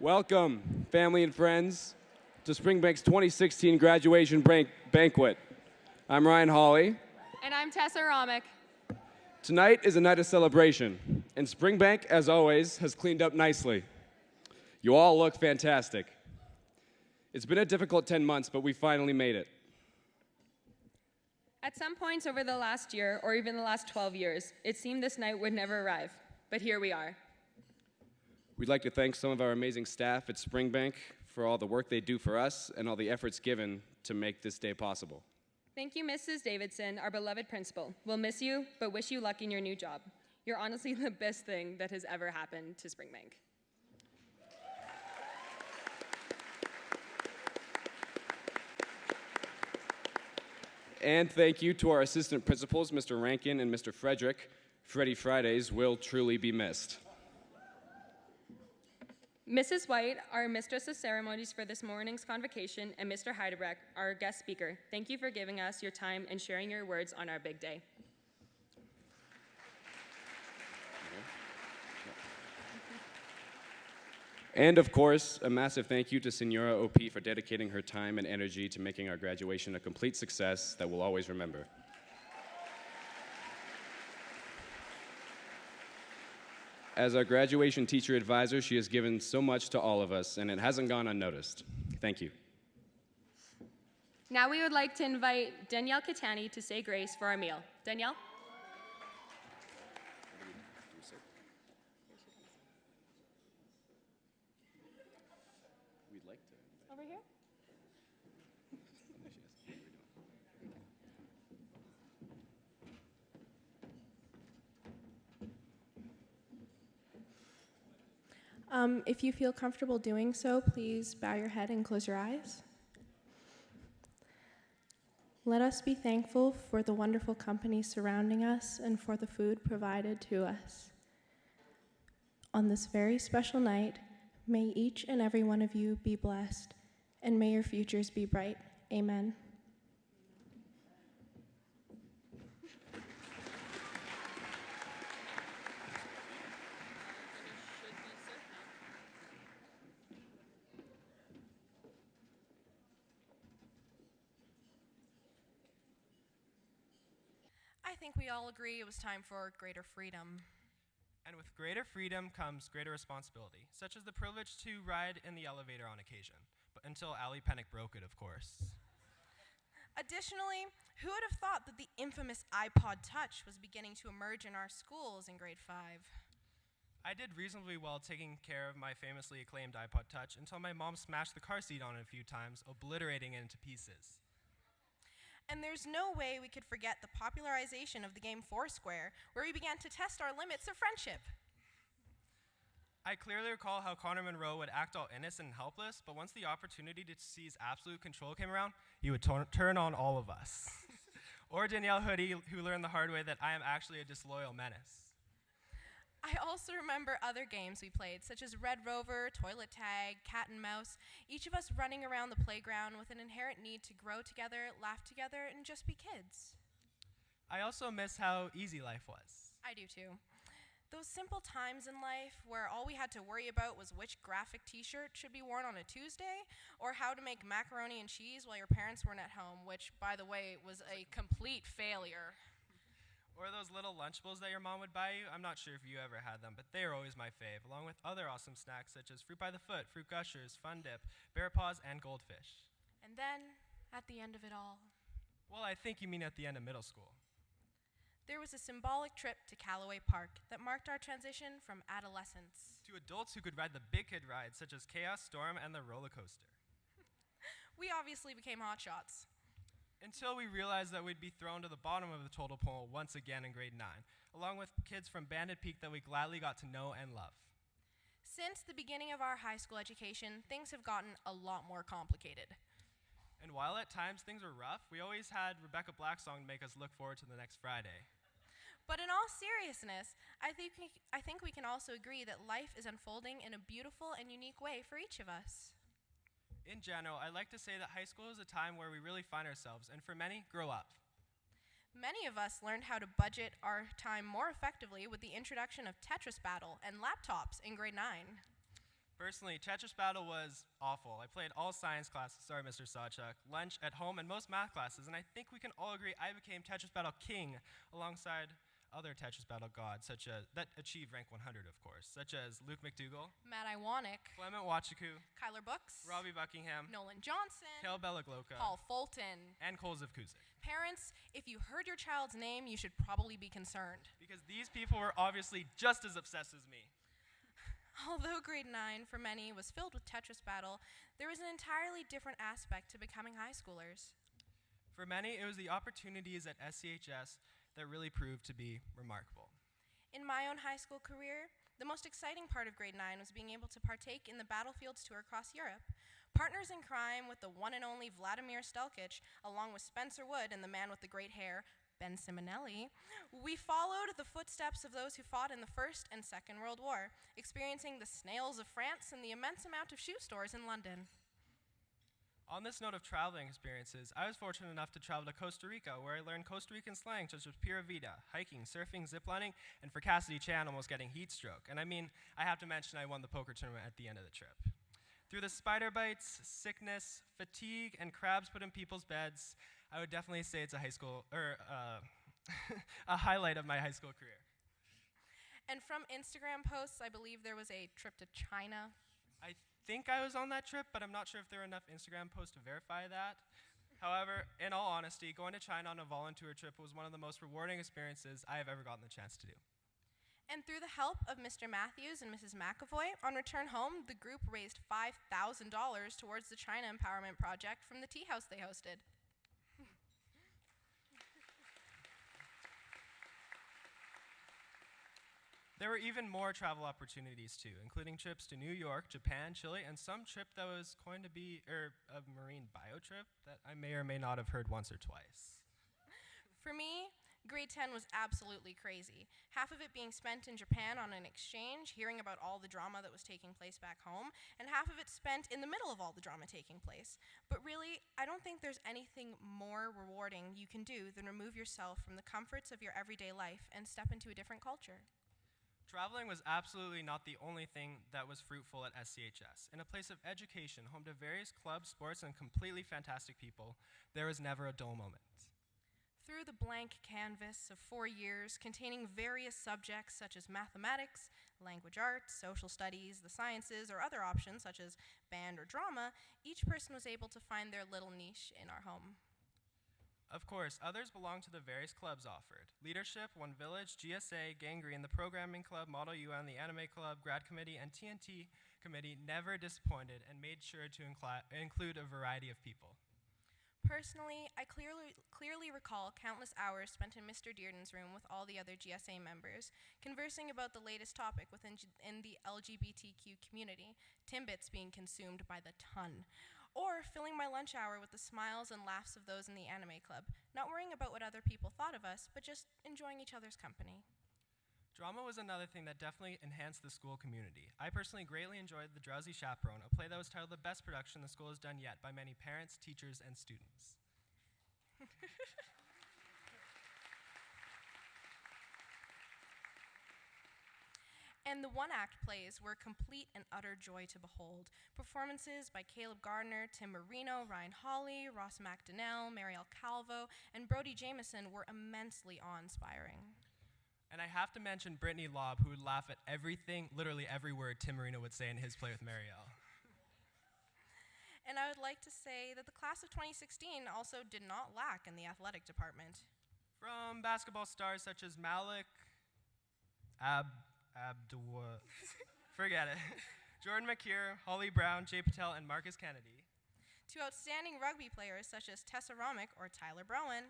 Welcome, family and friends, to Springbank's 2016 graduation banquet. I'm Ryan Hawley. And I'm Tessa Romick. Tonight is a night of celebration, and Springbank, as always, has cleaned up nicely. You all look fantastic. It's been a difficult 10 months, but we finally made it. At some points over the last year, or even the last 12 years, it seemed this night would never arrive. But here we are. We'd like to thank some of our amazing staff at Springbank for all the work they do for us and all the efforts given to make this day possible. Thank you, Mrs. Davidson, our beloved principal. We'll miss you, but wish you luck in your new job. You're honestly the best thing that has ever happened to Springbank. And thank you to our assistant principals, Mr. Rankin and Mr. Frederick. Freddie Fridays will truly be missed. Mrs. White, our mistress of ceremonies for this morning's convocation, and Mr. Heidebrecht, our guest speaker, thank you for giving us your time and sharing your words on our big day. And of course, a massive thank you to Senora OP for dedicating her time and energy to making our graduation a complete success that we'll always remember. As our graduation teacher advisor, she has given so much to all of us, and it hasn't gone unnoticed. Thank you. Now we would like to invite Danielle Catani to say grace for our meal. Danielle? Over here? If you feel comfortable doing so, please bow your head and close your eyes. Let us be thankful for the wonderful company surrounding us and for the food provided to us. On this very special night, may each and every one of you be blessed, and may your futures be bright. Amen. I think we all agree it was time for greater freedom. And with greater freedom comes greater responsibility, such as the privilege to ride in the elevator on occasion, but until Allie Pennick broke it, of course. Additionally, who would have thought that the infamous iPod Touch was beginning to emerge in our schools in grade 5? I did reasonably well taking care of my famously acclaimed iPod Touch until my mom smashed the car seat on it a few times, obliterating it into pieces. And there's no way we could forget the popularization of the game Foursquare, where we began to test our limits of friendship. I clearly recall how Connor Monroe would act all innocent and helpless, but once the opportunity to seize absolute control came around, he would turn on all of us. Or Danielle Hoodie, who learned the hard way that I am actually a disloyal menace. I also remember other games we played, such as Red Rover, Toilet Tag, Cat and Mouse, each of us running around the playground with an inherent need to grow together, laugh together, and just be kids. I also miss how easy life was. I do too. Those simple times in life where all we had to worry about was which graphic t-shirt should be worn on a Tuesday, or how to make macaroni and cheese while your parents weren't at home, which, by the way, was a complete failure. Or those little Lunchables that your mom would buy you. I'm not sure if you ever had them, but they are always my fave, along with other awesome snacks such as Fruit by the Foot, Fruit Gushers, Fun Dip, Bear Paws, and Goldfish. And then, at the end of it all, well, I think you mean at the end of middle school. There was a symbolic trip to Callaway Park that marked our transition from adolescence to adults who could ride the big kid rides such as Chaos Storm and the roller coaster. We obviously became hotshots. Until we realized that we'd be thrown to the bottom of the total poll once again in grade 9, along with kids from Bandit Peak that we gladly got to know and love. Since the beginning of our high school education, things have gotten a lot more complicated. And while at times things were rough, we always had Rebecca Black's song to make us look forward to the next Friday. But in all seriousness, I think we can also agree that life is unfolding in a beautiful and unique way for each of us. In general, I like to say that high school is a time where we really find ourselves, and for many, grow up. Many of us learned how to budget our time more effectively with the introduction of Tetris Battle and laptops in grade 9. Personally, Tetris Battle was awful. I played all science classes, sorry Mr. Sawchuk, lunch, at home, and most math classes, and I think we can all agree I became Tetris Battle king alongside other Tetris Battle gods, that achieved rank 100, of course, such as Luke McDougall, Matt Iwanek, Clement Wachiku, Kyler Books, Robbie Buckingham, Nolan Johnson, Kel Belagloka, Paul Fulton. and Cole Zivkuzik. Parents, if you heard your child's name, you should probably be concerned. Because these people were obviously just as obsessed as me. Although grade 9 for many was filled with Tetris Battle, there was an entirely different aspect to becoming high schoolers. For many, it was the opportunities at SCHS that really proved to be remarkable. In my own high school career, the most exciting part of grade 9 was being able to partake in the Battlefields tour across Europe. Partners in crime with the one and only Vladimir Stelkich, along with Spencer Wood and the man with the great hair, Ben Simonelli, we followed the footsteps of those who fought in the First and Second World War, experiencing the snails of France and the immense amount of shoe stores in London. On this note of traveling experiences, I was fortunate enough to travel to Costa Rica, where I learned Costa Rican slang such as pura vida, hiking, surfing, ziplining, and for Cassidy Chan, almost getting heat stroke. And I mean, I have to mention I won the poker tournament at the end of the trip. Through the spider bites, sickness, fatigue, and crabs put in people's beds, I would definitely say it's a a highlight of my high school career. And from Instagram posts, I believe there was a trip to China. I think I was on that trip, but I'm not sure if there are enough Instagram posts to verify that. However, in all honesty, going to China on a volunteer trip was one of the most rewarding experiences I have ever gotten the chance to do. And through the help of Mr. Matthews and Mrs. McAvoy, on return home, the group raised $5,000 towards the China Empowerment Project from the tea house they hosted. There were even more travel opportunities too, including trips to New York, Japan, Chile, and some trip that was going to be a marine bio trip that I may or may not have heard once or twice. For me, grade 10 was absolutely crazy. Half of it being spent in Japan on an exchange, hearing about all the drama that was taking place back home, and half of it spent in the middle of all the drama taking place. But really, I don't think there's anything more rewarding you can do than remove yourself from the comforts of your everyday life and step into a different culture. Traveling was absolutely not the only thing that was fruitful at SCHS. In a place of education, home to various clubs, sports, and completely fantastic people, there was never a dull moment. Through the blank canvas of 4 years, containing various subjects such as mathematics, language arts, social studies, the sciences, or other options such as band or drama, each person was able to find their little niche in our home. Of course, others belonged to the various clubs offered. Leadership, One Village, GSA, Gangrene, the Programming Club, Model UN, the Anime Club, Grad Committee, and TNT Committee never disappointed and made sure to include a variety of people. Personally, I clearly recall countless hours spent in Mr. Dearden's room with all the other GSA members, conversing about the latest topic within the LGBTQ community, Timbits being consumed by the ton, or filling my lunch hour with the smiles and laughs of those in the anime club, not worrying about what other people thought of us, but just enjoying each other's company. Drama was another thing that definitely enhanced the school community. I personally greatly enjoyed The Drowsy Chaperone, a play that was titled the best production the school has done yet by many parents, teachers, and students. And the one-act plays were a complete and utter joy to behold. Performances by Caleb Gardner, Tim Marino, Ryan Hawley, Ross McDonnell, Marielle Calvo, and Brody Jameson were immensely awe-inspiring. And I have to mention Brittany Lobb, who would laugh at everything, literally every word Tim Marino would say in his play with Marielle. And I would like to say that the class of 2016 also did not lack in the athletic department. From basketball stars such as Malik, forget it, Jordan McKeer, Holly Brown, Jay Patel, and Marcus Kennedy, to outstanding rugby players such as Tessa Romick or Tyler Browen.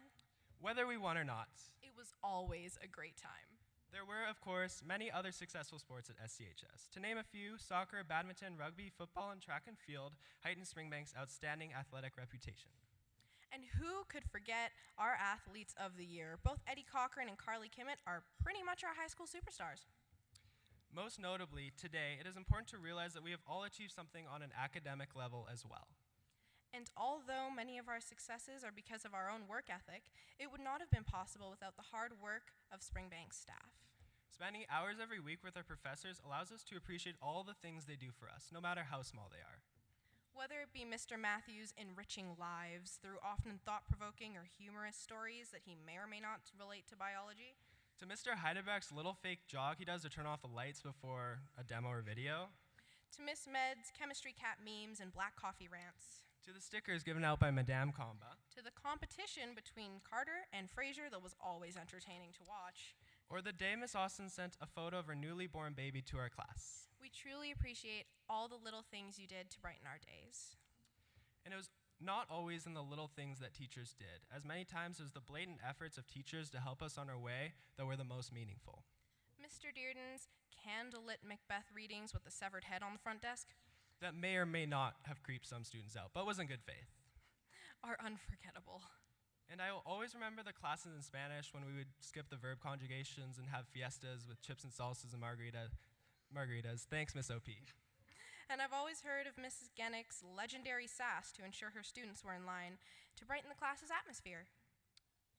Whether we won or not, it was always a great time. There were, of course, many other successful sports at SCHS. To name a few, soccer, badminton, rugby, football, and track and field heightened Springbank's outstanding athletic reputation. And who could forget our athletes of the year? Both Eddie Cochran and Carly Kimmett are pretty much our high school superstars. Most notably, today, it is important to realize that we have all achieved something on an academic level as well. And although many of our successes are because of our own work ethic, it would not have been possible without the hard work of Springbank's staff. Spending hours every week with our professors allows us to appreciate all the things they do for us, no matter how small they are. Whether it be Mr. Matthews enriching lives through often thought-provoking or humorous stories that he may or may not relate to biology, To Mr. Heidelberg's little fake jog he does to turn off the lights before a demo or video, to Miss Med's chemistry cat memes and black coffee rants, to the stickers given out by Madame Comba, to the competition between Carter and Fraser that was always entertaining to watch. or the day Miss Austin sent a photo of her newly born baby to our class. We truly appreciate all the little things you did to brighten our days. And it was not always in the little things that teachers did. As many times as the blatant efforts of teachers to help us on our way that were the most meaningful. Mr. Dearden's candlelit Macbeth readings with the severed head on the front desk That may or may not have creeped some students out, but was in good faith. are unforgettable. And I will always remember the classes in Spanish when we would skip the verb conjugations and have fiestas with chips and salsas and margaritas. Thanks, Miss OP. And I've always heard of Mrs. Gennick's legendary sass to ensure her students were in line to brighten the class's atmosphere.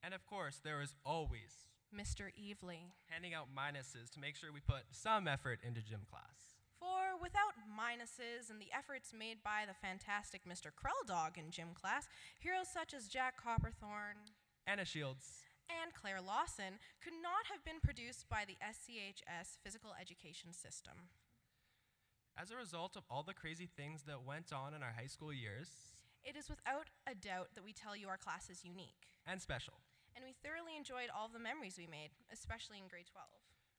And of course, there was always Mr. Evely. handing out minuses to make sure we put some effort into gym class. For without minuses and the efforts made by the fantastic Mr. Krelldog in gym class, heroes such as Jack Copperthorne Anna Shields. and Claire Lawson could not have been produced by the SCHS physical education system. As a result of all the crazy things that went on in our high school years, It is without a doubt that we tell you our class is unique, and special. and we thoroughly enjoyed all of the memories we made, especially in grade 12.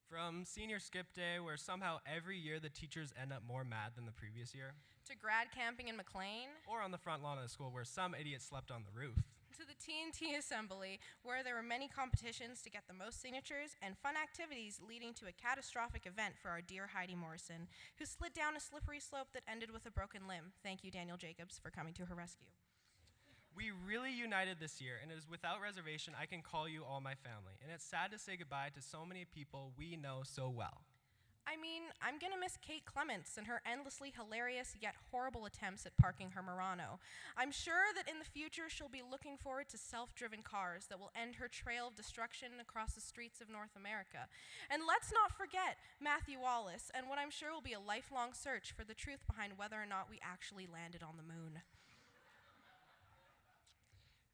From senior skip day, where somehow every year the teachers end up more mad than the previous year, To grad camping in McLean, or on the front lawn of the school where some idiot slept on the roof. to the TNT assembly, where there were many competitions to get the most signatures and fun activities leading to a catastrophic event for our dear Heidi Morrison, who slid down a slippery slope that ended with a broken limb. Thank you, Daniel Jacobs, for coming to her rescue. We really united this year, and it is without reservation I can call you all my family. And it's sad to say goodbye to so many people we know so well. I mean, I'm gonna miss Kate Clements and her endlessly hilarious yet horrible attempts at parking her Murano. I'm sure that in the future she'll be looking forward to self-driven cars that will end her trail of destruction across the streets of North America. And let's not forget Matthew Wallace and what I'm sure will be a lifelong search for the truth behind whether or not we actually landed on the moon.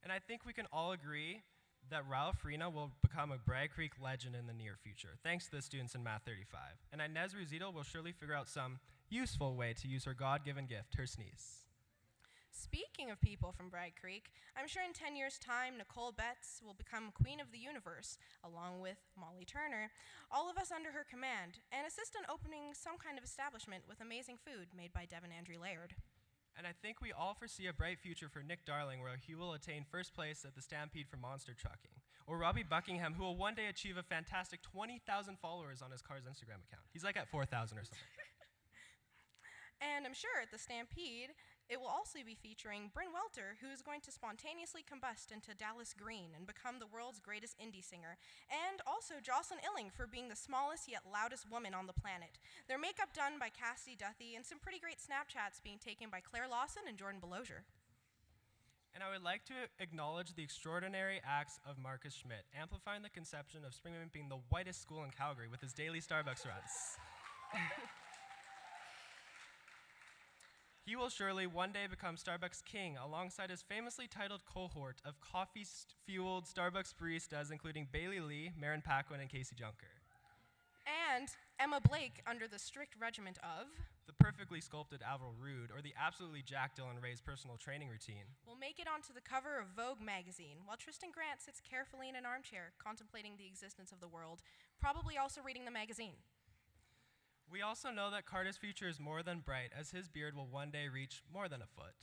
And I think we can all agree that Ralph Rena will become a Bragg Creek legend in the near future, thanks to the students in Math 35. And Inez Ruzito will surely figure out some useful way to use her God-given gift, her sneeze. Speaking of people from Bragg Creek, I'm sure in 10 years' time, Nicole Betts will become Queen of the Universe, along with Molly Turner, all of us under her command, and assist in opening some kind of establishment with amazing food made by Devin Andrew Laird. And I think we all foresee a bright future for Nick Darling, where he will attain first place at the Stampede for Monster Trucking. Or Robbie Buckingham, who will one day achieve a fantastic 20,000 followers on his car's Instagram account. He's like at 4,000 or something. And I'm sure at the Stampede, it will also be featuring Bryn Welter, who is going to spontaneously combust into Dallas Green and become the world's greatest indie singer. And also Jocelyn Illing for being the smallest yet loudest woman on the planet. Their makeup done by Cassidy Duthie, and some pretty great Snapchats being taken by Claire Lawson and Jordan Belosier. And I would like to acknowledge the extraordinary acts of Marcus Schmidt, amplifying the conception of Springman being the whitest school in Calgary with his daily Starbucks runs. He will surely one day become Starbucks king alongside his famously titled cohort of coffee-fueled Starbucks baristas, including Bailey Lee, Marin Paquin, and Casey Junker. And Emma Blake under the strict regiment of The perfectly sculpted Avril Rude, or the absolutely Jack Dylan Ray's personal training routine. will make it onto the cover of Vogue magazine, while Tristan Grant sits carefully in an armchair, contemplating the existence of the world, probably also reading the magazine. We also know that Carter's future is more than bright, as his beard will one day reach more than a foot.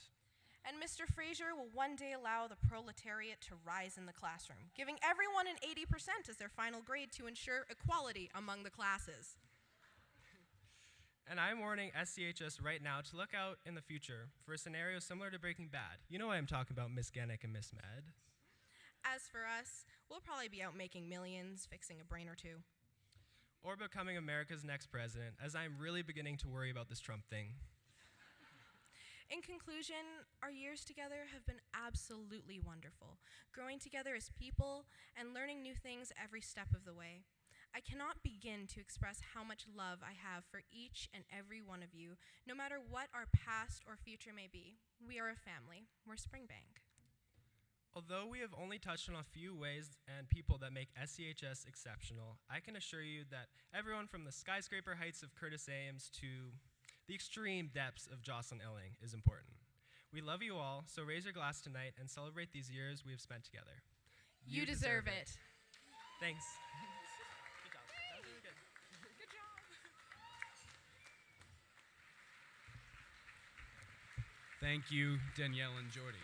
And Mr. Fraser will one day allow the proletariat to rise in the classroom, giving everyone an 80% as their final grade to ensure equality among the classes. And I'm warning SCHS right now to look out in the future for a scenario similar to Breaking Bad. You know what I'm talking about, Miss Gennick and Miss Med. As for us, we'll probably be out making millions, fixing a brain or two. Or becoming America's next president, as I'm really beginning to worry about this Trump thing. In conclusion, our years together have been absolutely wonderful, growing together as people and learning new things every step of the way. I cannot begin to express how much love I have for each and every one of you, no matter what our past or future may be. We are a family. We're Springbank. Although we have only touched on a few ways and people that make SCHS exceptional, I can assure you that everyone from the skyscraper heights of Curtis Ames to the extreme depths of Jocelyn Elling is important. We love you all, so raise your glass tonight and celebrate these years we have spent together. You deserve it. Thanks. Good job. That was really good. Good job. Thank you, Danielle and Jordy.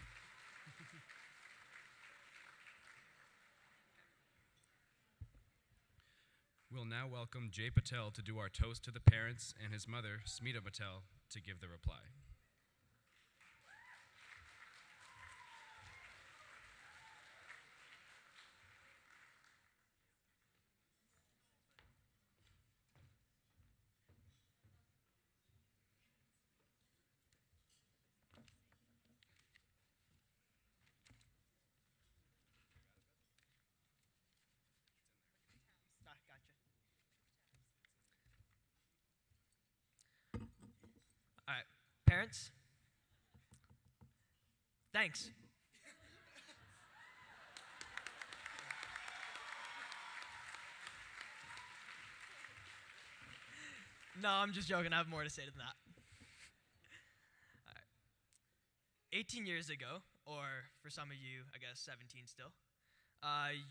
We'll now welcome Jay Patel to do our toast to the parents and his mother, Smita Patel, to give the reply. Gotcha. All right, parents, thanks. No, I'm just joking. I have more to say than that. All right. 18 years ago, or for some of you, I guess 17 still,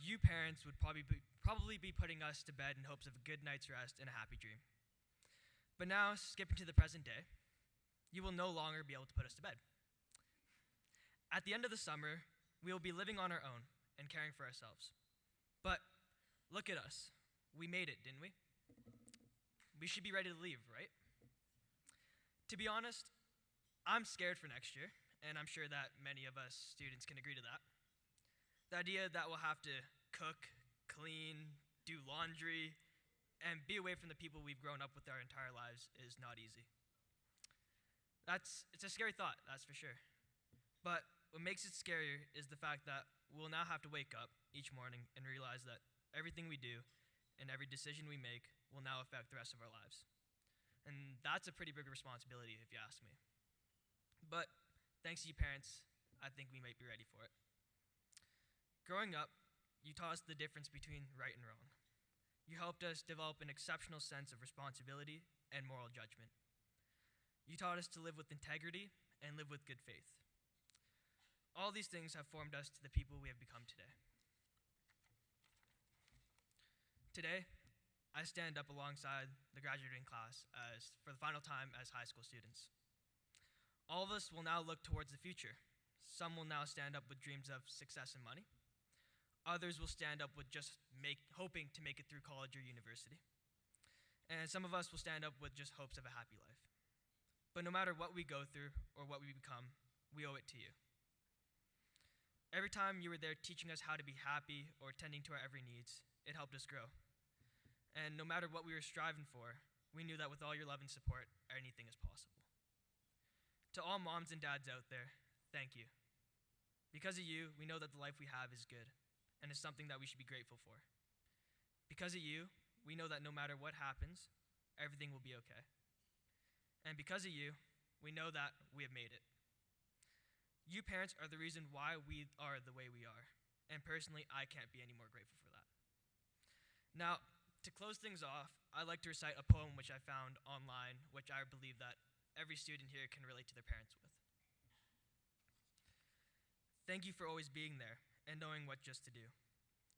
you parents would probably be putting us to bed in hopes of a good night's rest and a happy dream. But now, skipping to the present day, you will no longer be able to put us to bed. At the end of the summer, we will be living on our own and caring for ourselves. But look at us. We made it, didn't we? We should be ready to leave, right? To be honest, I'm scared for next year, and I'm sure that many of us students can agree to that. The idea that we'll have to cook, clean, do laundry, and be away from the people we've grown up with our entire lives is not easy. It's a scary thought, that's for sure. But what makes it scarier is the fact that we'll now have to wake up each morning and realize that everything we do and every decision we make will now affect the rest of our lives. And that's a pretty big responsibility, if you ask me. But thanks to you parents, I think we might be ready for it. Growing up, you taught us the difference between right and wrong. You helped us develop an exceptional sense of responsibility and moral judgment. You taught us to live with integrity and live with good faith. All these things have formed us to the people we have become today. Today, I stand up alongside the graduating class for the final time as high school students. All of us will now look towards the future. Some will now stand up with dreams of success and money. Others will stand up with just hoping to make it through college or university. And some of us will stand up with just hopes of a happy life. But no matter what we go through or what we become, we owe it to you. Every time you were there teaching us how to be happy or tending to our every needs, it helped us grow. And no matter what we were striving for, we knew that with all your love and support, anything is possible. To all moms and dads out there, thank you. Because of you, we know that the life we have is good, and it's something that we should be grateful for. Because of you, we know that no matter what happens, everything will be okay. And because of you, we know that we have made it. You parents are the reason why we are the way we are, and personally, I can't be any more grateful for that. Now, to close things off, I'd like to recite a poem which I found online, which I believe that every student here can relate to their parents with. Thank you for always being there and knowing what just to do.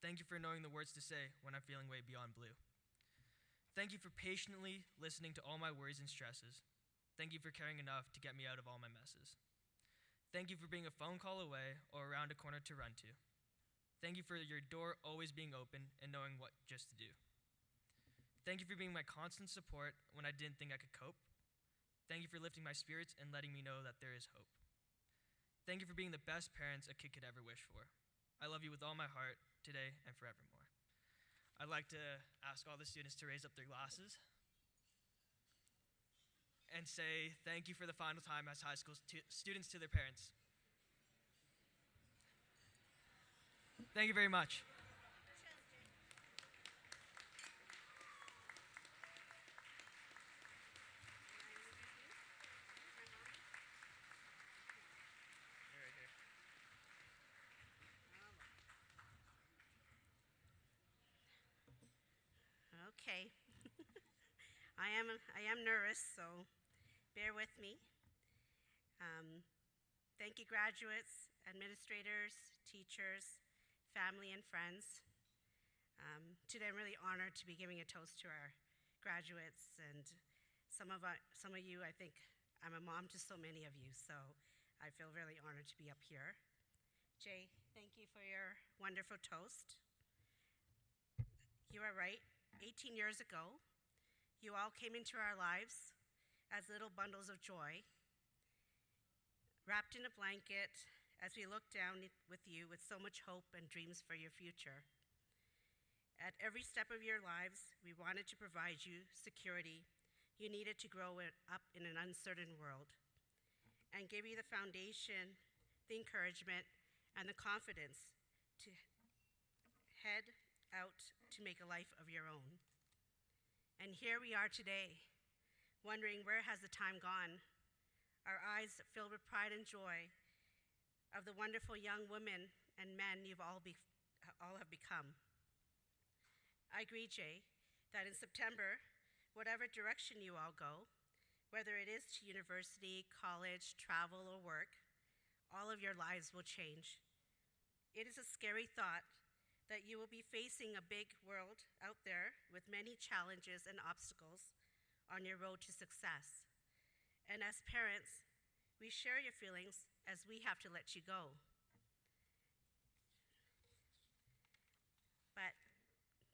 Thank you for knowing the words to say when I'm feeling way beyond blue. Thank you for patiently listening to all my worries and stresses. Thank you for caring enough to get me out of all my messes. Thank you for being a phone call away or around a corner to run to. Thank you for your door always being open and knowing what just to do. Thank you for being my constant support when I didn't think I could cope. Thank you for lifting my spirits and letting me know that there is hope. Thank you for being the best parents a kid could ever wish for. I love you with all my heart, today and forevermore. I'd like to ask all the students to raise up their glasses and say thank you for the final time as high school students to their parents. Thank you very much. Okay. I am nervous, so bear with me. Thank you, graduates, administrators, teachers, family, and friends. Today, I'm really honored to be giving a toast to our graduates, and some of you, I think I'm a mom to so many of you, so I feel really honored to be up here. Jay, thank you for your wonderful toast. You are right. 18 years ago, you all came into our lives as little bundles of joy, wrapped in a blanket as we looked down with you with so much hope and dreams for your future. At every step of your lives, we wanted to provide you security you needed to grow up in an uncertain world, and give you the foundation, the encouragement, and the confidence to head out to make a life of your own. And here we are today, wondering where has the time gone? Our eyes filled with pride and joy of the wonderful young women and men you've all have become. I agree, Jay, that in September, whatever direction you all go, whether it is to university, college, travel, or work, all of your lives will change. It is a scary thought that you will be facing a big world out there with many challenges and obstacles on your road to success. And as parents, we share your feelings as we have to let you go. But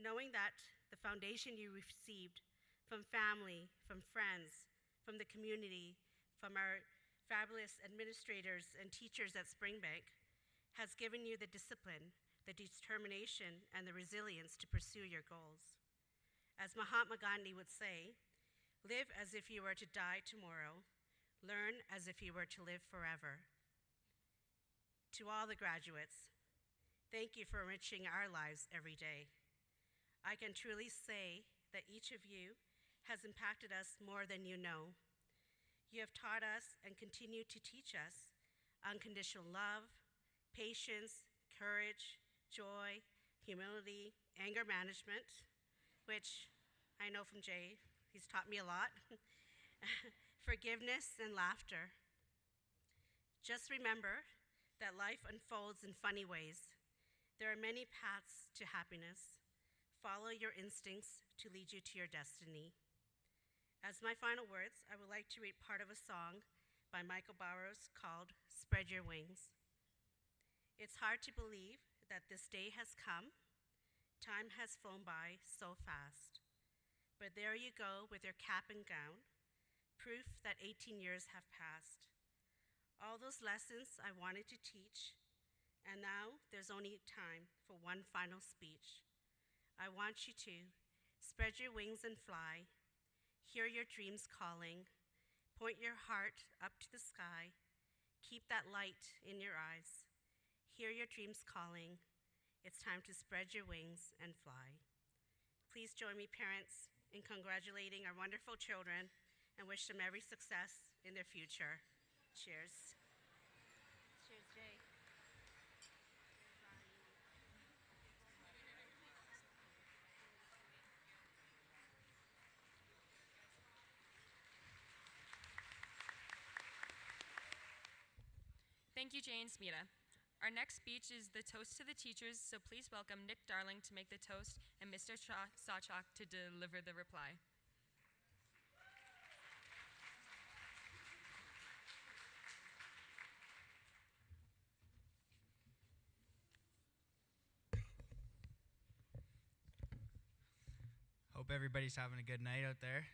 knowing that the foundation you received from family, from friends, from the community, from our fabulous administrators and teachers at Springbank has given you the discipline, the determination, and the resilience to pursue your goals. As Mahatma Gandhi would say, live as if you were to die tomorrow, learn as if you were to live forever. To all the graduates, thank you for enriching our lives every day. I can truly say that each of you has impacted us more than you know. You have taught us and continue to teach us unconditional love, patience, courage, joy, humility, anger management, which I know from Jay, he's taught me a lot, forgiveness, and laughter. Just remember that life unfolds in funny ways. There are many paths to happiness. Follow your instincts to lead you to your destiny. As my final words, I would like to read part of a song by Michael Bowers called Spread Your Wings. It's hard to believe that this day has come. Time has flown by so fast. But there you go with your cap and gown, proof that 18 years have passed. All those lessons I wanted to teach, and now there's only time for one final speech. I want you to spread your wings and fly, hear your dreams calling, point your heart up to the sky, keep that light in your eyes, hear your dreams calling. It's time to spread your wings and fly. Please join me, parents, in congratulating our wonderful children and wish them every success in their future. Cheers. Cheers, Jay. Thank you, Jay and Smita. Our next speech is the toast to the teachers, so please welcome Nick Darling to make the toast and Mr. Sawchuk to deliver the reply. Hope everybody's having a good night out there.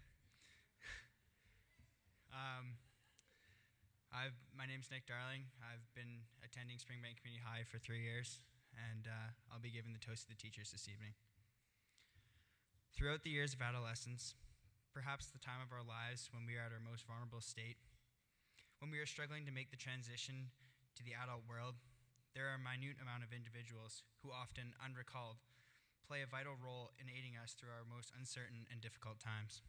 My name's Nick Darling. I've been attending Springbank Community High for 3 years, and I'll be giving the toast to the teachers this evening. Throughout the years of adolescence, perhaps the time of our lives when we are at our most vulnerable state, when we are struggling to make the transition to the adult world, there are a minute amount of individuals who often, unrecalled, play a vital role in aiding us through our most uncertain and difficult times.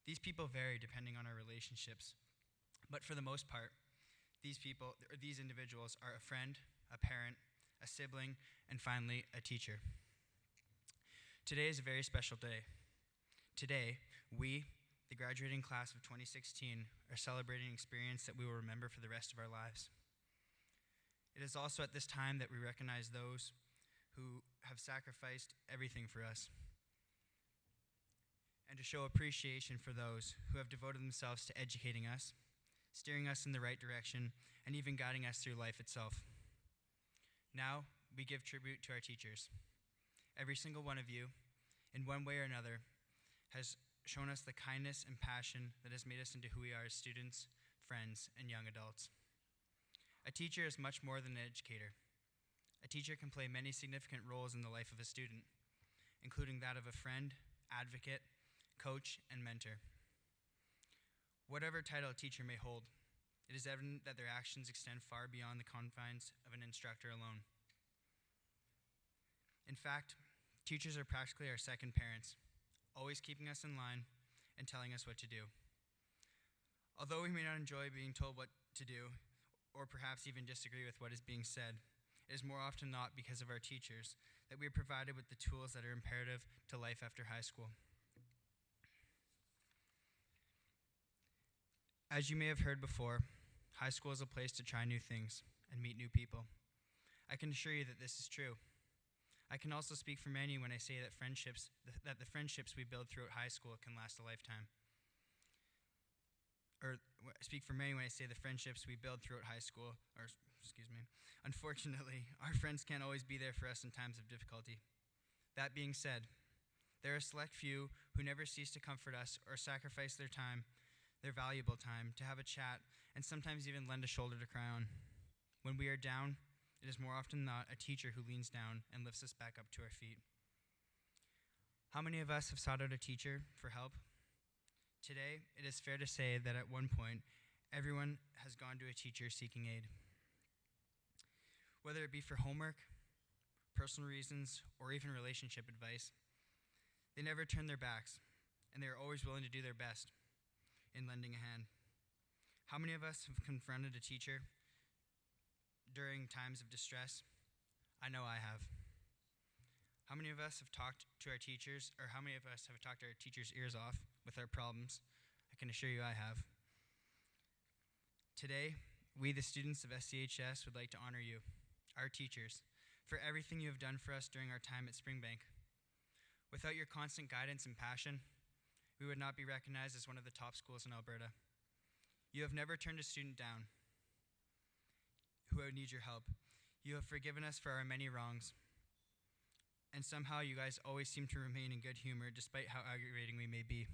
These people vary depending on our relationships, but for the most part, these individuals are a friend, a parent, a sibling, and finally, a teacher. Today is a very special day. Today, we, the graduating class of 2016, are celebrating an experience that we will remember for the rest of our lives. It is also at this time that we recognize those who have sacrificed everything for us, and to show appreciation for those who have devoted themselves to educating us, steering us in the right direction, and even guiding us through life itself. Now, we give tribute to our teachers. Every single one of you, in one way or another, has shown us the kindness and passion that has made us into who we are as students, friends, and young adults. A teacher is much more than an educator. A teacher can play many significant roles in the life of a student, including that of a friend, advocate, coach, and mentor. Whatever title a teacher may hold, it is evident that their actions extend far beyond the confines of an instructor alone. In fact, teachers are practically our second parents, always keeping us in line and telling us what to do. Although we may not enjoy being told what to do, or perhaps even disagree with what is being said, it is more often not because of our teachers that we are provided with the tools that are imperative to life after high school. As you may have heard before, high school is a place to try new things and meet new people. I can assure you that this is true. I can also speak for many when I say that the friendships we build throughout high school can last a lifetime. Or speak for many when I say the friendships we build throughout high school, unfortunately, our friends can't always be there for us in times of difficulty. That being said, there are a select few who never cease to comfort us or sacrifice their time, their valuable time, to have a chat and sometimes even lend a shoulder to cry on. When we are down, it is more often than not a teacher who leans down and lifts us back up to our feet. How many of us have sought out a teacher for help? Today, it is fair to say that at one point, everyone has gone to a teacher seeking aid. Whether it be for homework, personal reasons, or even relationship advice, they never turn their backs, and they are always willing to do their best in lending a hand. How many of us have confronted a teacher during times of distress? I know I have. How many of us have talked to our teachers, or how many of us have talked our teachers' ears off with our problems? I can assure you I have. Today, we, the students of SCHS, would like to honor you, our teachers, for everything you have done for us during our time at Springbank. Without your constant guidance and passion, we would not be recognized as one of the top schools in Alberta. You have never turned a student down who would need your help. You have forgiven us for our many wrongs. And somehow you guys always seem to remain in good humor despite how aggravating we may be.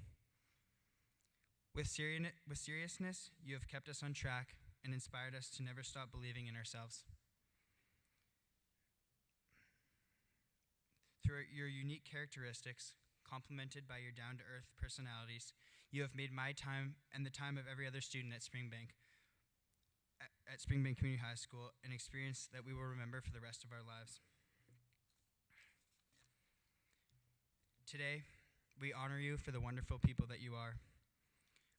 With seriousness, you have kept us on track and inspired us to never stop believing in ourselves. Through your unique characteristics, complemented by your down-to-earth personalities, you have made my time and the time of every other student at Springbank Community High School an experience that we will remember for the rest of our lives. Today, we honor you for the wonderful people that you are.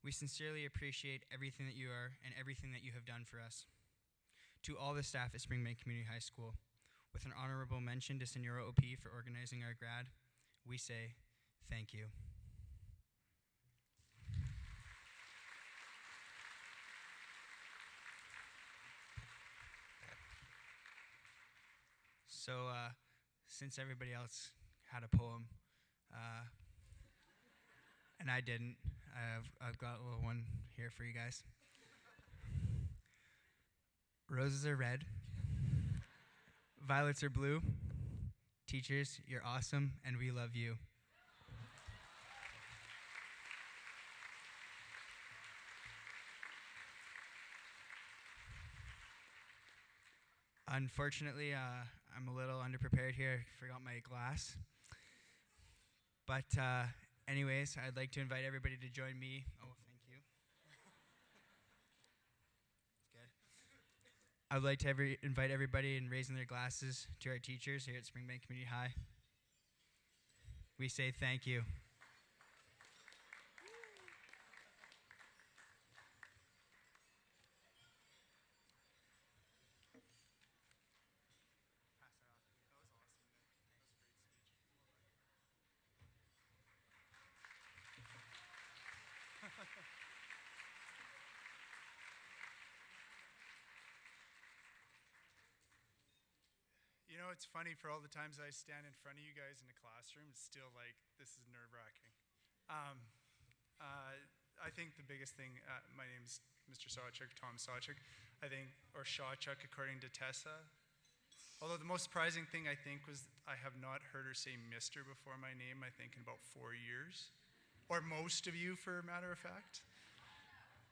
We sincerely appreciate everything that you are and everything that you have done for us. To all the staff at Springbank Community High School, with an honorable mention to Senora OP for organizing our grad, we say thank you. So, since everybody else had a poem, and I didn't, I've got a little one here for you guys. Roses are red, violets are blue. Teachers, you're awesome, and we love you. Unfortunately, I'm a little underprepared here. I forgot my glass. But anyways, I'd like to invite everybody to join me. Oh, thank you. Good. I'd like to invite everybody in raising their glasses to our teachers here at Springbank Community High. We say thank you. know, it's funny, for all the times I stand in front of you guys in a classroom, it's still like, this is nerve-wracking. I think the biggest thing, my name's Mr. Sawchuk, Tom Sawchuk, I think, or Shawchuk according to Tessa. Although the most surprising thing I think was I have not heard her say Mr. before my name, I think in about 4 years. Or most of you, for a matter of fact.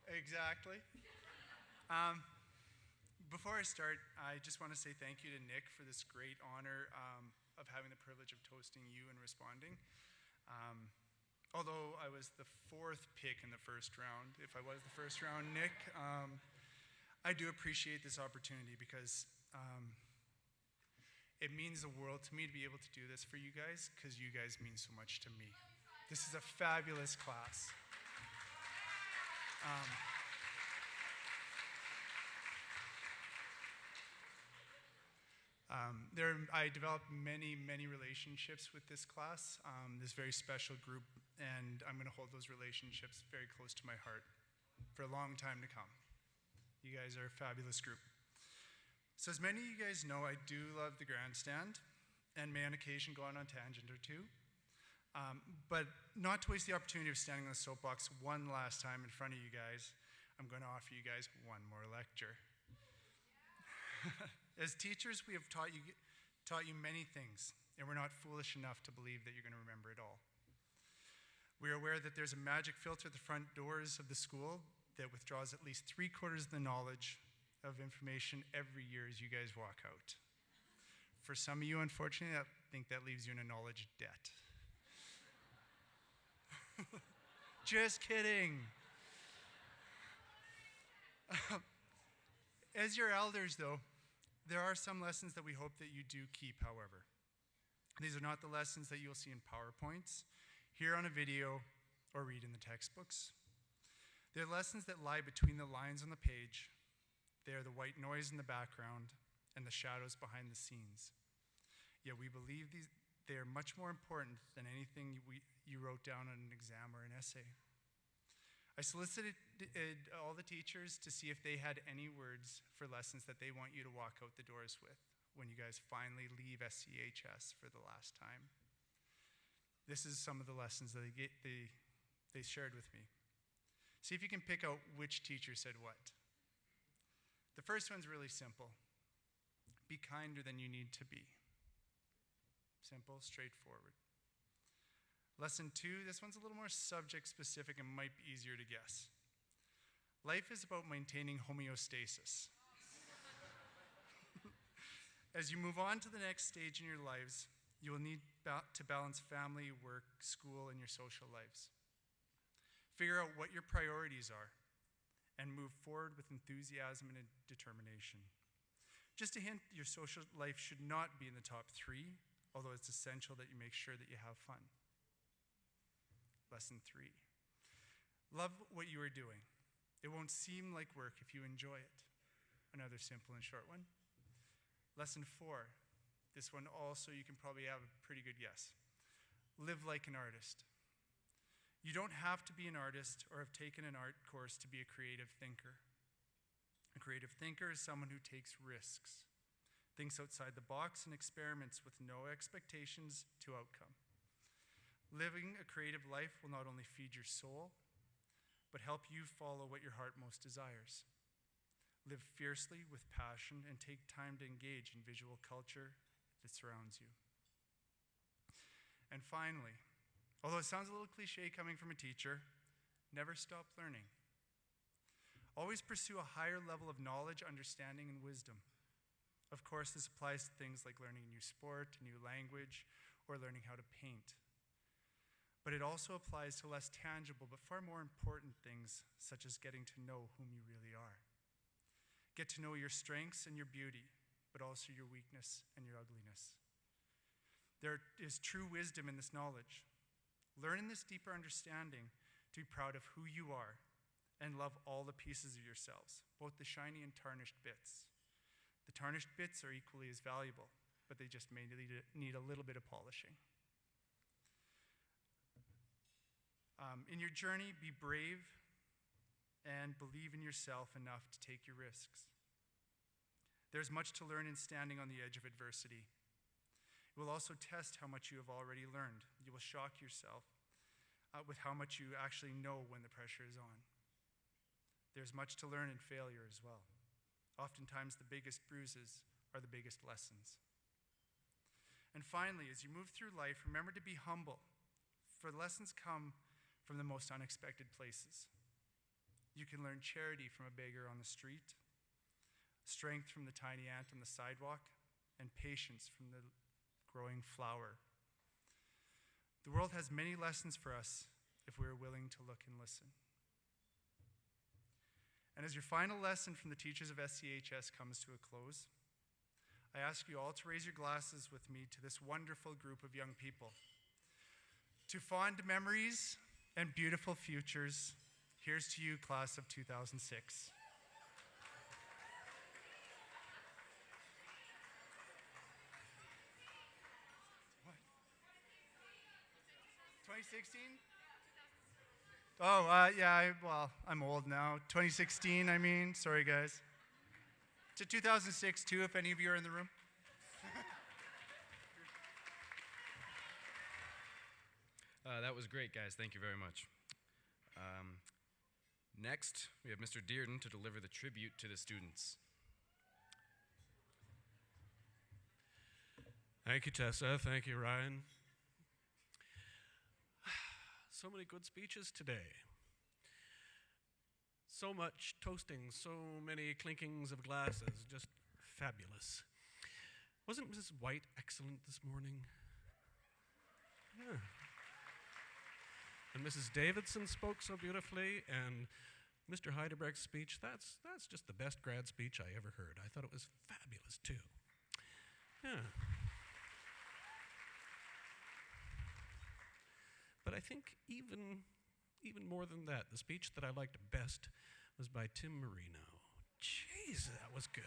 Exactly. Before I start, I just want to say thank you to Nick for this great honor of having the privilege of toasting you and responding. Although I was the 4th pick in the first round, if I was the first round, Nick, I do appreciate this opportunity because it means the world to me to be able to do this for you guys, because you guys mean so much to me. This is a fabulous class. I developed many, many relationships with this class, this very special group, and I'm going to hold those relationships very close to my heart for a long time to come. You guys are a fabulous group. So as many of you guys know, I do love the grandstand, and may on occasion go on a tangent or two. But not to waste the opportunity of standing on the soapbox one last time in front of you guys, I'm going to offer you guys one more lecture. As teachers, we have taught you many things, and we're not foolish enough to believe that you're going to remember it all. We are aware that there's a magic filter at the front doors of the school that withdraws at least 3/4 of the knowledge of information every year as you guys walk out. For some of you, unfortunately, I think that leaves you in a knowledge debt. Just kidding. As your elders, though, there are some lessons that we hope that you do keep, however. These are not the lessons that you'll see in PowerPoints, hear on a video, or read in the textbooks. They're lessons that lie between the lines on the page. They are the white noise in the background and the shadows behind the scenes. Yet we believe they are much more important than anything you wrote down on an exam or an essay. I solicited all the teachers to see if they had any words for lessons that they want you to walk out the doors with when you guys finally leave SCHS for the last time. This is some of the lessons that they shared with me. See if you can pick out which teacher said what. The first one's really simple. Be kinder than you need to be. Simple, straightforward. Lesson 2, this one's a little more subject specific and might be easier to guess. Life is about maintaining homeostasis. As you move on to the next stage in your lives, you will need to balance family, work, school, and your social lives. Figure out what your priorities are and move forward with enthusiasm and determination. Just a hint, your social life should not be in the top 3, although it's essential that you make sure that you have fun. Lesson 3, love what you are doing. It won't seem like work if you enjoy it. Another simple and short one. Lesson 4, this one also you can probably have a pretty good guess. Live like an artist. You don't have to be an artist or have taken an art course to be a creative thinker. A creative thinker is someone who takes risks, thinks outside the box, and experiments with no expectations to outcome. Living a creative life will not only feed your soul, but help you follow what your heart most desires. Live fiercely with passion and take time to engage in visual culture that surrounds you. And finally, although it sounds a little cliche coming from a teacher, never stop learning. Always pursue a higher level of knowledge, understanding, and wisdom. Of course, this applies to things like learning a new sport, a new language, or learning how to paint. But it also applies to less tangible but far more important things, such as getting to know whom you really are. Get to know your strengths and your beauty, but also your weakness and your ugliness. There is true wisdom in this knowledge. Learn in this deeper understanding to be proud of who you are and love all the pieces of yourselves, both the shiny and tarnished bits. The tarnished bits are equally as valuable, but they just may need a little bit of polishing. In your journey, be brave and believe in yourself enough to take your risks. There's much to learn in standing on the edge of adversity, will also test how much you have already learned. You will shock yourself with how much you actually know when the pressure is on. There's much to learn in failure as well. Oftentimes, the biggest bruises are the biggest lessons. And finally, as you move through life, remember to be humble, for lessons come from the most unexpected places. You can learn charity from a beggar on the street, strength from the tiny ant on the sidewalk, and patience from the growing flower. The world has many lessons for us if we are willing to look and listen. And as your final lesson from the teachers of SCHS comes to a close, I ask you all to raise your glasses with me to this wonderful group of young people. To fond memories and beautiful futures, here's to you, class of 2006. What? 2016? Oh, yeah, I'm old now. 2016, I mean. Sorry, guys. To 2006, too, if any of you are in the room. That was great, guys. Thank you very much. Next, we have Mr. Dearden to deliver the tribute to the students. Thank you, Tessa. Thank you, Ryan. So many good speeches today. So much toasting, so many clinkings of glasses, just fabulous. Wasn't Mrs. White excellent this morning? Yeah. And Mrs. Davidson spoke so beautifully, and Mr. Heidebrecht's speech, that's just the best grad speech I ever heard. I thought it was fabulous, too. Yeah. But I think even more than that, the speech that I liked best was by Tim Marino. Jeez, that was good.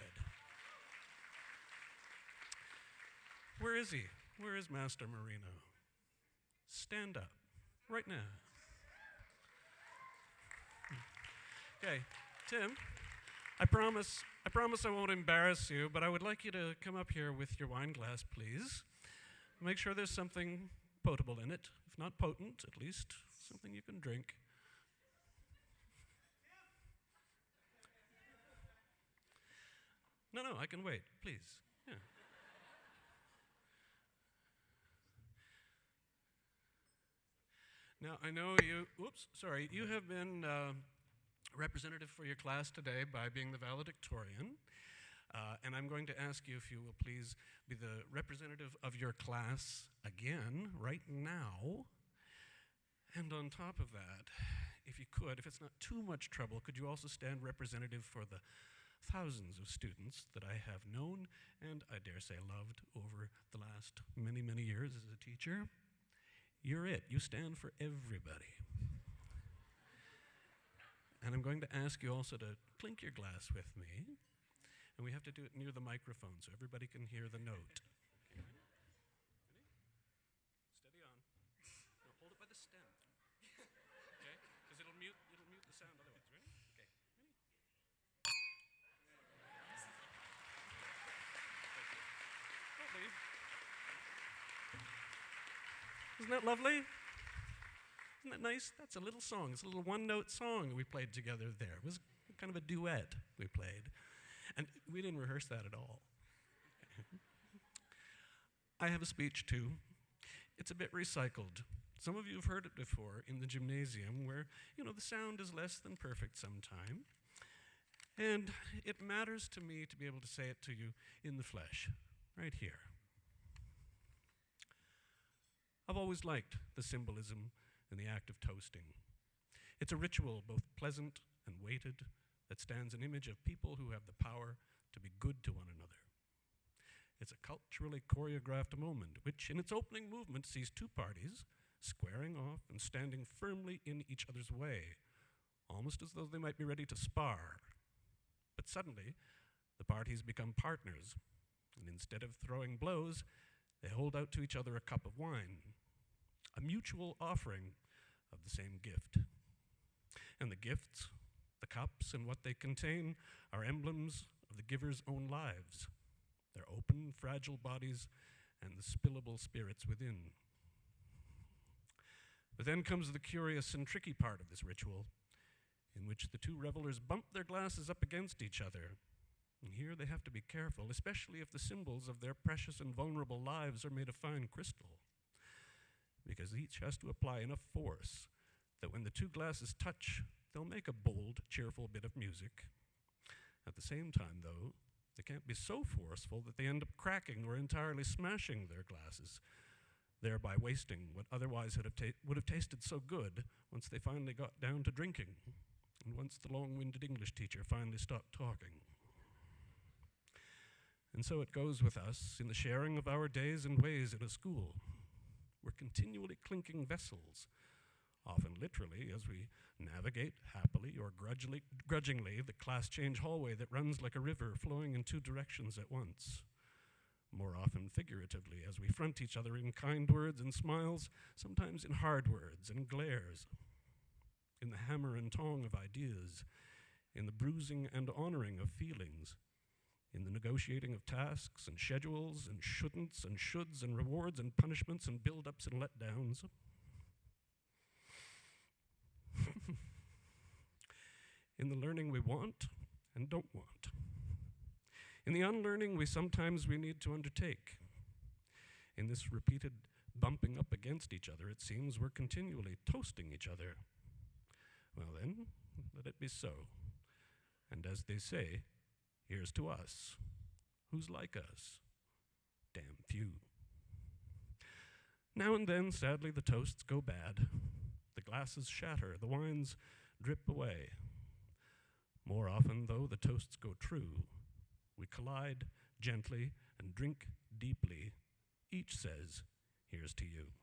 Where is he? Where is Master Marino? Stand up, right now. Okay, Tim, I promise I won't embarrass you, but I would like you to come up here with your wine glass, please. Make sure there's something potable in it. If not potent, at least something you can drink. No, I can wait, please. Yeah. Now, I know you have been representative for your class today by being the valedictorian. And I'm going to ask you if you will please be the representative of your class again, right now. And on top of that, if you could, if it's not too much trouble, could you also stand representative for the thousands of students that I have known and I dare say loved over the last many, many years as a teacher? You're it. You stand for everybody. And I'm going to ask you also to clink your glass with me. And we have to do it near the microphone so everybody can hear the note. Okay, ready? Steady on. Now hold it by the stem. Okay? Because it'll mute the sound otherwise. Ready? Okay. Ready? Don't leave. Isn't that lovely? Isn't that nice? That's a little song. It's a little one-note song we played together there. It was kind of a duet we played. And we didn't rehearse that at all. I have a speech too. It's a bit recycled. Some of you have heard it before in the gymnasium where, the sound is less than perfect sometime. And it matters to me to be able to say it to you in the flesh, right here. I've always liked the symbolism in the act of toasting. It's a ritual both pleasant and weighted that stands an image of people who have the power to be good to one another. It's a culturally choreographed moment, which in its opening movement sees two parties squaring off and standing firmly in each other's way, almost as though they might be ready to spar. But suddenly, the parties become partners, and instead of throwing blows, they hold out to each other a cup of wine, a mutual offering of the same gift. And the gifts, the cups and what they contain are emblems of the giver's own lives, their open, fragile bodies and the spillable spirits within. But then comes the curious and tricky part of this ritual, in which the two revelers bump their glasses up against each other. And here they have to be careful, especially if the symbols of their precious and vulnerable lives are made of fine crystal, because each has to apply enough force that when the two glasses touch, they'll make a bold, cheerful bit of music. At the same time, though, they can't be so forceful that they end up cracking or entirely smashing their glasses, thereby wasting what otherwise would have tasted so good once they finally got down to drinking, and once the long-winded English teacher finally stopped talking. And so it goes with us in the sharing of our days and ways in a school. We're continually clinking vessels, often literally as we navigate happily or grudgingly the class change hallway that runs like a river flowing in two directions at once. More often figuratively as we front each other in kind words and smiles, sometimes in hard words and glares, in the hammer and tong of ideas, in the bruising and honoring of feelings, in the negotiating of tasks and schedules and shouldn'ts and shoulds and rewards and punishments and build-ups and letdowns. In the learning we want and don't want. In the unlearning we need to undertake. In this repeated bumping up against each other, it seems we're continually toasting each other. Well then, let it be so. And as they say, here's to us. Who's like us? Damn few. Now and then, sadly, the toasts go bad. The glasses shatter, the wines drip away. More often, though, the toasts go true. We collide gently and drink deeply. Each says, here's to you.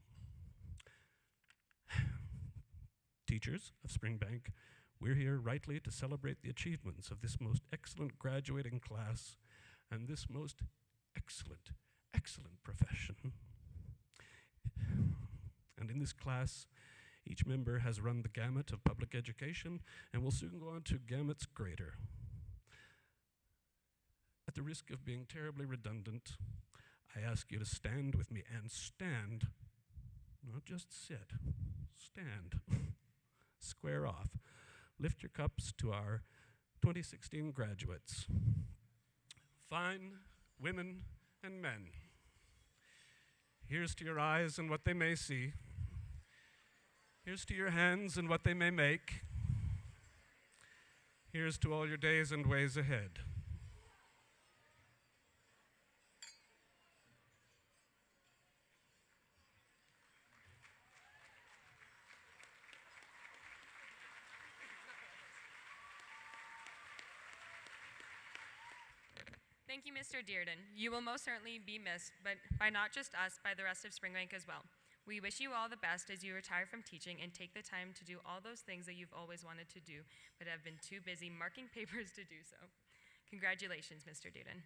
Teachers of Springbank, we're here rightly to celebrate the achievements of this most excellent graduating class and this most excellent, excellent profession. And in this class, each member has run the gamut of public education and will soon go on to gamuts greater. At the risk of being terribly redundant, I ask you to stand with me and stand, not just sit, stand, square off. Lift your cups to our 2016 graduates. Fine women and men. Here's to your eyes and what they may see. Here's to your hands and what they may make. Here's to all your days and ways ahead. Thank you, Mr. Dearden. You will most certainly be missed, but by not just us, by the rest of Springbank as well. We wish you all the best as you retire from teaching and take the time to do all those things that you've always wanted to do, but have been too busy marking papers to do so. Congratulations, Mr. Dearden.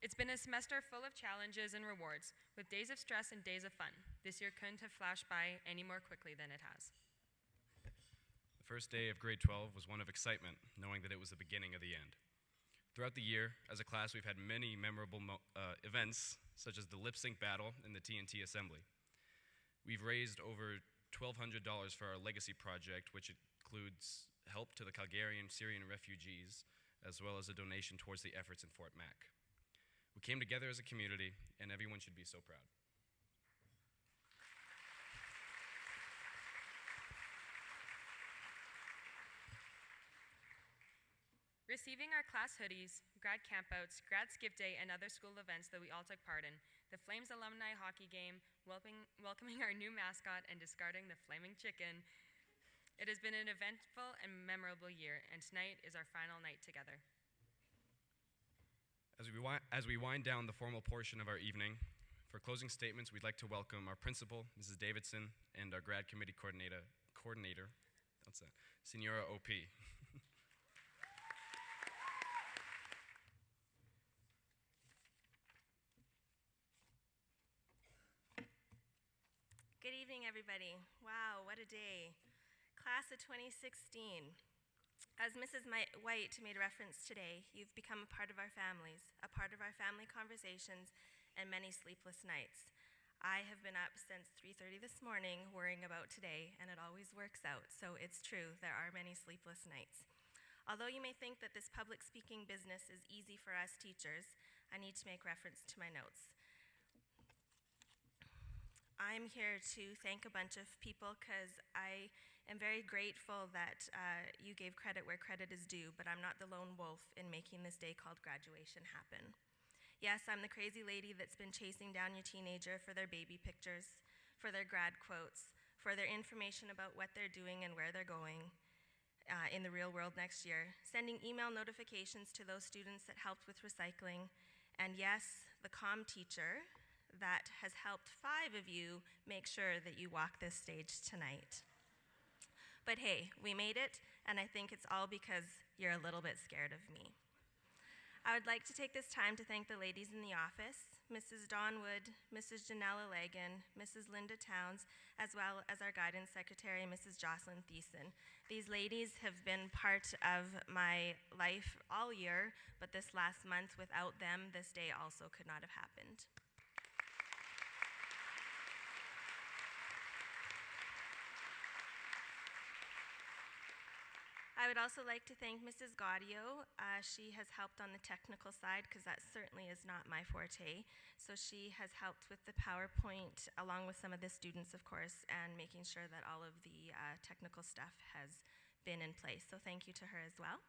It's been a semester full of challenges and rewards, with days of stress and days of fun. This year couldn't have flashed by any more quickly than it has. The first day of grade 12 was one of excitement, knowing that it was the beginning of the end. Throughout the year, as a class, we've had many memorable events, such as the lip sync battle and the TNT assembly. We've raised over $1,200 for our legacy project, which includes help to the Calgarian Syrian refugees, as well as a donation towards the efforts in Fort Mac. We came together as a community, and everyone should be so proud. Receiving our class hoodies, grad campouts, grad skip day, and other school events that we all took part in, the Flames alumni hockey game, welcoming our new mascot, and discarding the flaming chicken. It has been an eventful and memorable year, and tonight is our final night together. As we wind down the formal portion of our evening, for closing statements, we'd like to welcome our principal, Mrs. Davidson, and our grad committee coordinator, that's it, Senora OP. Good evening, everybody. Wow, what a day. Class of 2016, as Mrs. White made reference today, you've become a part of our families, a part of our family conversations, and many sleepless nights. I have been up since 3:30 this morning worrying about today, and it always works out, so it's true, there are many sleepless nights. Although you may think that this public speaking business is easy for us teachers, I need to make reference to my notes. I'm here to thank a bunch of people because I am very grateful that you gave credit where credit is due, but I'm not the lone wolf in making this day called graduation happen. Yes, I'm the crazy lady that's been chasing down your teenager for their baby pictures, for their grad quotes, for their information about what they're doing and where they're going in the real world next year, sending email notifications to those students that helped with recycling, and yes, the comm teacher that has helped 5 of you make sure that you walk this stage tonight. But hey, we made it, and I think it's all because you're a little bit scared of me. I would like to take this time to thank the ladies in the office, Mrs. Dawn Wood, Mrs. Janella Lagan, Mrs. Linda Towns, as well as our guidance secretary, Mrs. Jocelyn Thiessen. These ladies have been part of my life all year, but this last month, without them, this day also could not have happened. I would also like to thank Mrs. Gaudio. She has helped on the technical side because that certainly is not my forte. So she has helped with the PowerPoint along with some of the students, of course, and making sure that all of the technical stuff has been in place. So thank you to her as well.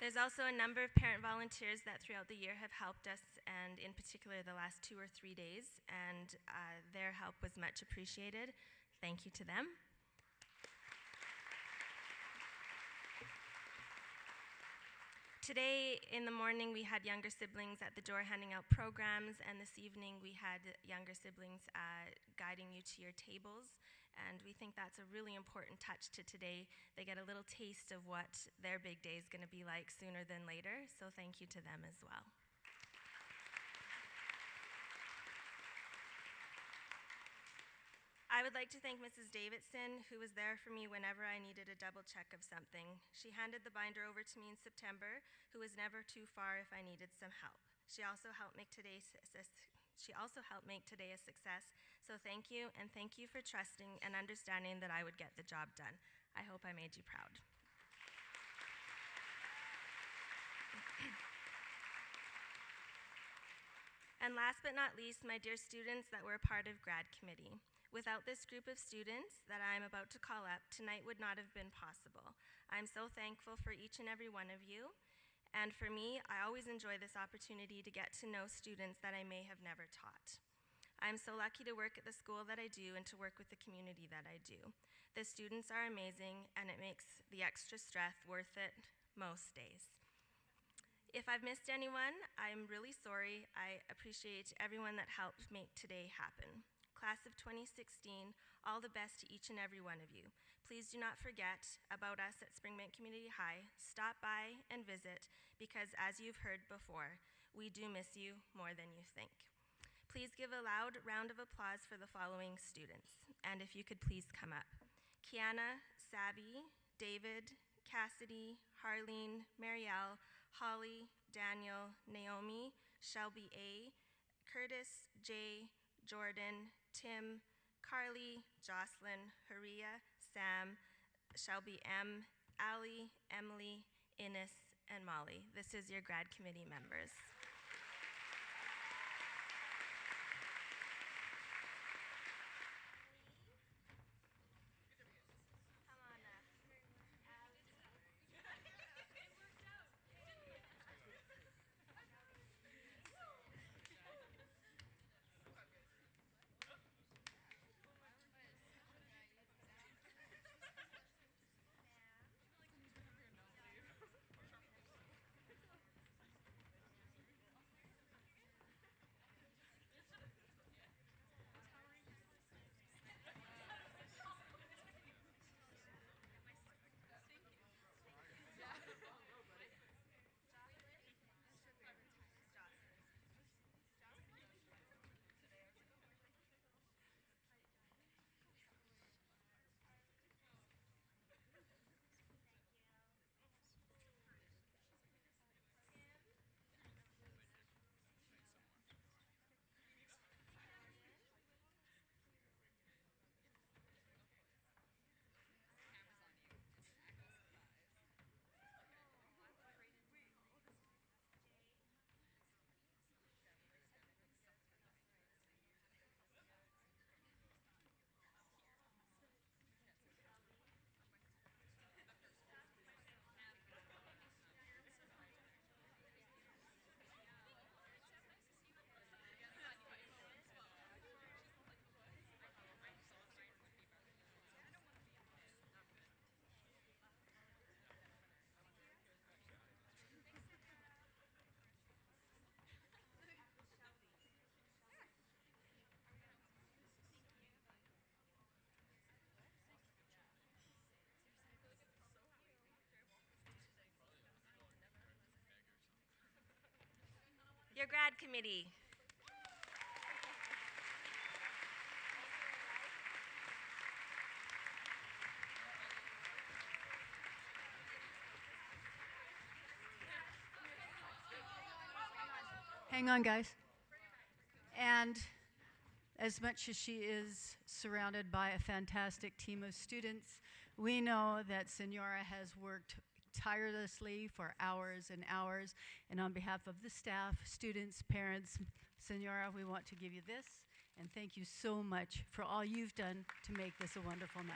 There's also a number of parent volunteers that throughout the year have helped us, and in particular the last 2 or 3 days, and their help was much appreciated. Thank you to them. Today in the morning we had younger siblings at the door handing out programs, and this evening we had younger siblings guiding you to your tables. And we think that's a really important touch to today. They get a little taste of what their big day is going to be like sooner than later, so thank you to them as well. I would like to thank Mrs. Davidson, who was there for me whenever I needed a double check of something. She handed the binder over to me in September, who was never too far if I needed some help. She also helped make today a success, so thank you, and thank you for trusting and understanding that I would get the job done. I hope I made you proud. And last but not least, my dear students that were a part of Grad Committee. Without this group of students that I am about to call up, tonight would not have been possible. I'm so thankful for each and every one of you. And for me, I always enjoy this opportunity to get to know students that I may have never taught. I'm so lucky to work at the school that I do and to work with the community that I do. The students are amazing, and it makes the extra stress worth it most days. If I've missed anyone, I'm really sorry. I appreciate everyone that helped make today happen. Class of 2016, all the best to each and every one of you. Please do not forget about us at Springbank Community High. Stop by and visit, because as you've heard before, we do miss you more than you think. Please give a loud round of applause for the following students, and if you could please come up. Kiana, Savvy, David, Cassidy, Harleen, Marielle, Holly, Daniel, Naomi, Shelby A, Curtis, Jay, Jordan, Tim, Carly, Jocelyn, Haria, Sam, Shelby M, Allie, Emily, Innes, and Molly. This is your grad committee members. your grad committee. Hang on, guys. And as much as she is surrounded by a fantastic team of students, we know that Senora has worked tirelessly for hours and hours. And on behalf of the staff, students, parents, Senora, we want to give you this. And thank you so much for all you've done to make this a wonderful night.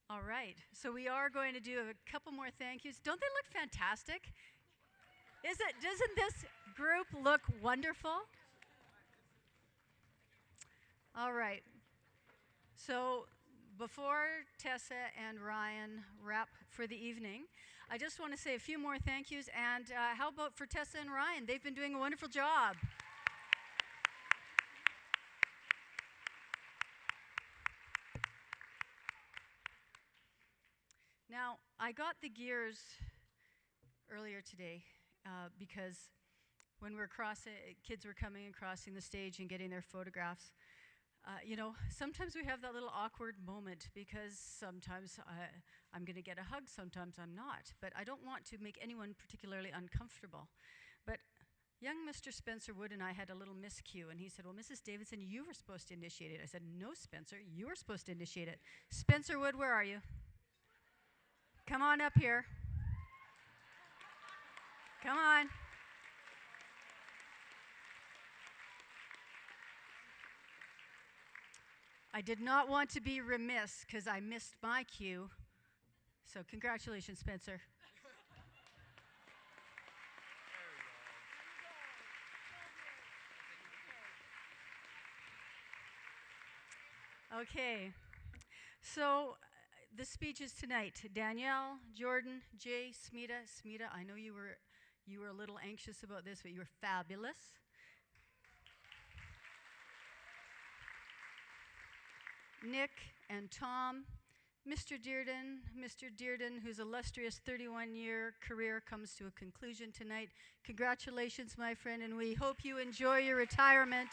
All right, so we are going to do a couple more thank yous. Don't they look fantastic? Doesn't this group look wonderful? All right, so before Tessa and Ryan wrap for the evening, I just want to say a few more thank yous, and how about for Tessa and Ryan? They've been doing a wonderful job. Now, I got the gears earlier today because when we're kids were coming and crossing the stage and getting their photographs, sometimes we have that little awkward moment because sometimes I'm going to get a hug, sometimes I'm not. But I don't want to make anyone particularly uncomfortable. But young Mr. Spencer Wood and I had a little miscue, and he said, well, Mrs. Davidson, you were supposed to initiate it. I said, no, Spencer, you were supposed to initiate it. Spencer Wood, where are you? Come on up here. Come on. I did not want to be remiss because I missed my cue. So congratulations, Spencer. Okay. So the speeches tonight, Danielle, Jordan, Jay, Smita. Smita, I know you were a little anxious about this, but you were fabulous. Nick and Tom, Mr. Dearden, whose illustrious 31-year career comes to a conclusion tonight. Congratulations, my friend, and we hope you enjoy your retirement.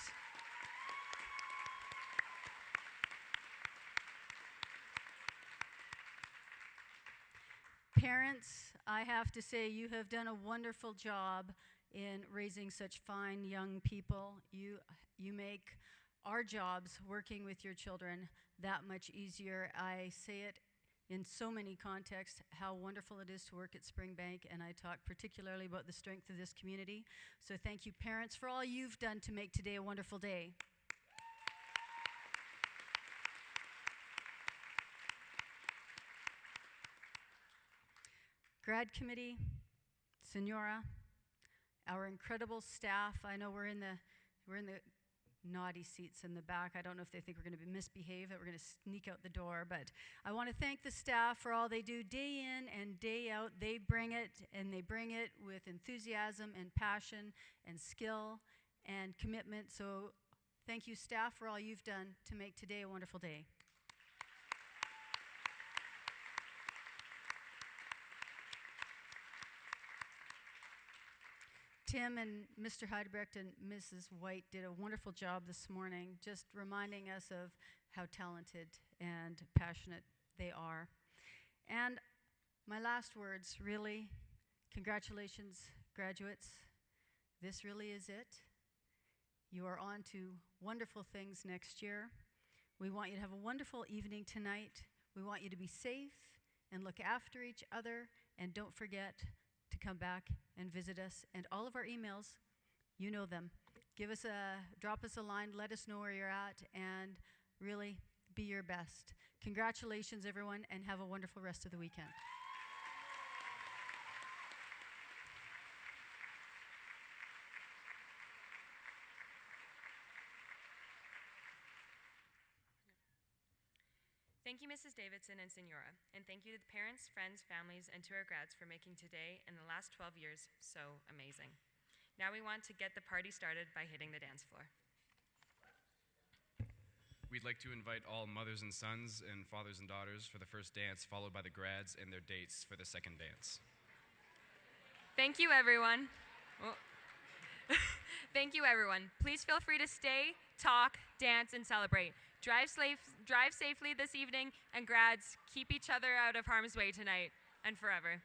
Parents, I have to say you have done a wonderful job in raising such fine young people. You make our jobs working with your children that much easier. I say it in so many contexts, how wonderful it is to work at Springbank, and I talk particularly about the strength of this community. So thank you, parents, for all you've done to make today a wonderful day. Grad committee, Senora, our incredible staff. I know we're in the naughty seats in the back. I don't know if they think we're going to misbehave, that we're going to sneak out the door, but I want to thank the staff for all they do day in and day out. They bring it, and they bring it with enthusiasm and passion and skill and commitment. So thank you, staff, for all you've done to make today a wonderful day. Tim and Mr. Heidebrecht and Mrs. White did a wonderful job this morning, just reminding us of how talented and passionate they are. And my last words, really, congratulations, graduates. This really is it. You are on to wonderful things next year. We want you to have a wonderful evening tonight. We want you to be safe and look after each other, and don't forget to come back and visit us. And all of our emails, you know them. Drop us a line, let us know where you're at, and really be your best. Congratulations, everyone, and have a wonderful rest of the weekend. Thank you, Mrs. Davidson and Senora, and thank you to the parents, friends, families, and to our grads for making today and the last 12 years so amazing. Now we want to get the party started by hitting the dance floor. We'd like to invite all mothers and sons and fathers and daughters for the first dance, followed by the grads and their dates for the second dance. Thank you, everyone. Well, thank you, everyone. Please feel free to stay, talk, dance, and celebrate. Drive safely this evening, and grads, keep each other out of harm's way tonight and forever.